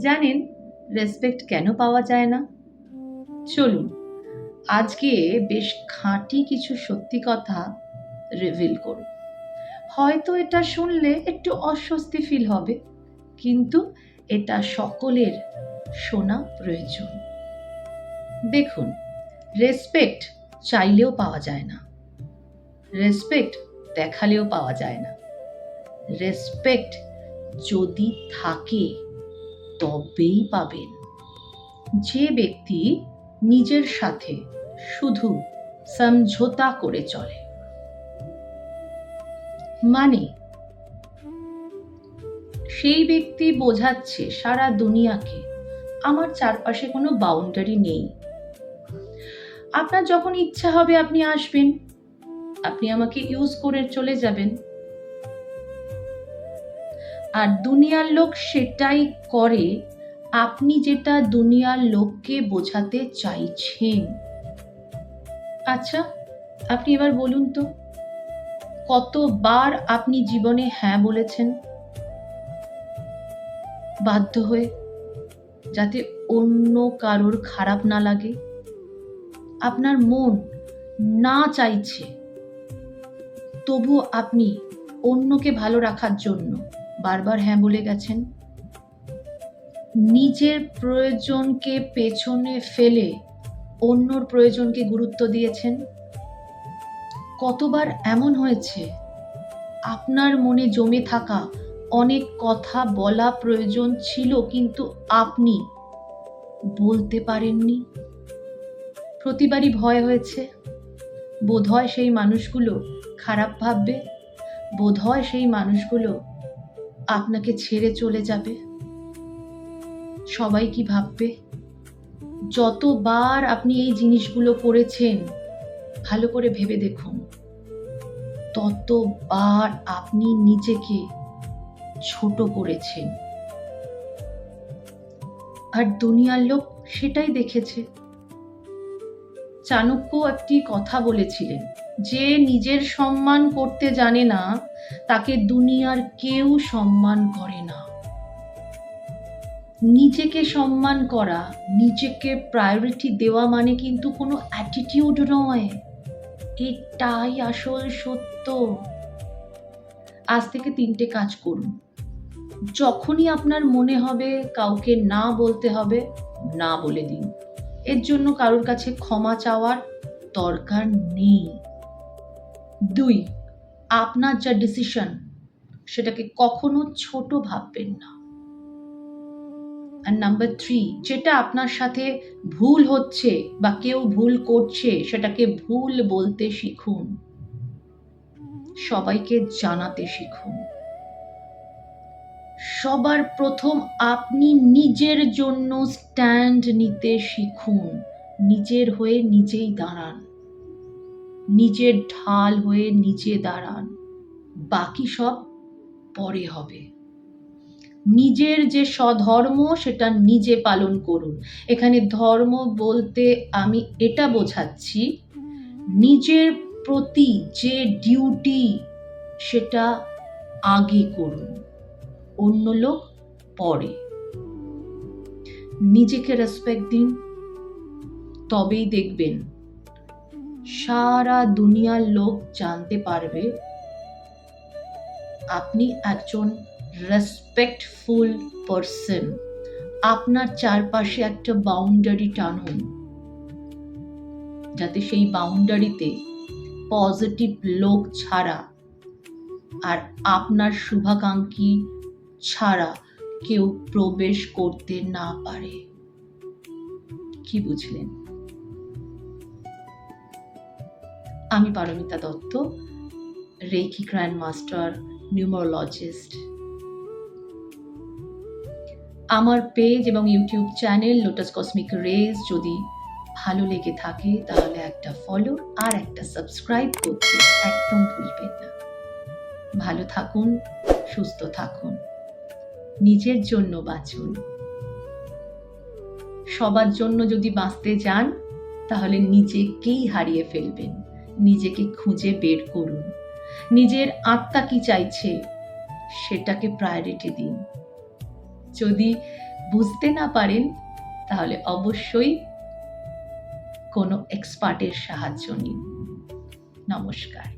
জানেন রেসপেক্ট কেন পাওয়া যায় না? চলুন আজকে বেশ খাঁটি কিছু সত্যি কথা রিভিল করব। হয়তো এটা শুনলে একটু অস্বস্তি ফিল হবে, কিন্তু এটা সকলের শোনা প্রয়োজন। দেখুন, রেসপেক্ট চাইলেও পাওয়া যায় না, রেসপেক্ট দেখালেও পাওয়া যায় না। রেসপেক্ট যদি থাকে তবেই পাবেন। যে ব্যক্তি নিজের সাথে শুধু সমঝোতা করে চলে, মানে সেই ব্যক্তি বোঝাচ্ছে সারা দুনিয়াকে আমার চারপাশে কোনো বাউন্ডারি নেই। আপনার যখন ইচ্ছা হবে আপনি আসবেন, আপনি আমাকে ইউজ করে চলে যাবেন। আর দুনিয়ার লোক সেটাই করে, আপনি যেটা দুনিয়ার লোককে বোঝাতে চাইছেন। আচ্ছা, আপনি এবার বলুন তো, কতবার আপনি জীবনে হ্যাঁ বলেছেন বাধ্য হয়ে, যাতে অন্য কারোর খারাপ না লাগে? আপনার মন না চাইছে, তবু আপনি অন্যকে ভালো রাখার জন্য বারবার হ্যাঁ বলে গেছেন। নিজের প্রয়োজনকে পেছনে ফেলে অন্যর প্রয়োজনকে গুরুত্ব দিয়েছেন। কতবার এমন হয়েছে আপনার মনে জমে থাকা অনেক কথা বলা প্রয়োজন ছিল, কিন্তু আপনি বলতে পারেননি? প্রতিবারই ভয় হয়েছে, বোধহয় সেই মানুষগুলো খারাপ ভাববে, বোধহয় সেই মানুষগুলো আপনাকে ছেড়ে চলে যাবে। সবাই কি ভাববে? যতবার আপনি এই জিনিসগুলো করেছেন, ভালো করে ভেবে দেখুন, ততবার আপনি নিজেকে ছোট করেছেন। আর দুনিয়ার লোক সেটাই দেখেছে। চাণক্য একটি কথা বলেছিলেন, যে নিজের সম্মান করতে জানে না তাকে দুনিয়ার কেউ সম্মান করে না। নিজেকে সম্মান করা, নিজেকে প্রায়োরিটি দেওয়া মানে কিন্তু কোনো অ্যাটিটিউড নয়, এটাই আসল সত্য। আজ থেকে 3টে কাজ করুন। যখনই আপনার মনে হবে কাউকে না বলতে হবে, না বলে দিন। এর জন্য কারোর কাছে ক্ষমা চাওয়ার দরকার নেই। 2, আপনার যা ডিসিশন সেটাকে কখনো ছোট ভাববেন না। আর নাম্বার 3, যেটা আপনার সাথে ভুল হচ্ছে বা কেউ ভুল করছে সেটাকে ভুল বলতে শিখুন, সবাইকে জানাতে শিখুন। সবার প্রথম আপনি নিজের জন্য স্ট্যান্ড নিতে শিখুন। নিজের হয়ে নিজেই দাঁড়ান, নিজের ঢাল হয়ে নিজে দাঁড়ান, বাকি সব পরে হবে। নিজের যে স্বধর্ম সেটা নিজে পালন করুন। এখানে ধর্ম বলতে আমি এটা বোঝাচ্ছি, নিজের প্রতি যে ডিউটি সেটা আগে করুন, অন্য লোক পরে। নিজেকে রেসপেক্ট দিন, তবেই দেখবেন সারা দুনিয়ার লোক জানতে পারবে আপনি একজন রেসপেক্টফুল পারসন। আপনার চারপাশে একটা বাউন্ডারি টানুন, যাতে সেই বাউন্ডারিতে পজিটিভ লোক ছাড়া আর আপনার শুভাকাঙ্ক্ষী ছাড়া কেউ প্রবেশ করতে না পারে। কি বুঝলেন? আমি Paramita Dutta, reiki grand master, numerologist. আমার পেজ এবং YouTube channel Lotus Cosmic Rays যদি ভালো লেগে থাকে তাহলে একটা ফলো আর একটা সাবস্ক্রাইব করতে একদম ভুলবেন না। ভালো থাকুন, সুস্থ থাকুন, নিজের জন্য বাঁচুন। সবার জন্য যদি বাঁচতে যান তাহলে নিজেকেই হারিয়ে ফেলবেন। নিজেকে খুঁজে বের করুন, নিজের আত্মা কি চাইছে সেটাকে প্রায়োরিটি দিন। যদি বুঝতে না পারেন তাহলে অবশ্যই কোনো এক্সপার্টের সাহায্য নিন। নমস্কার।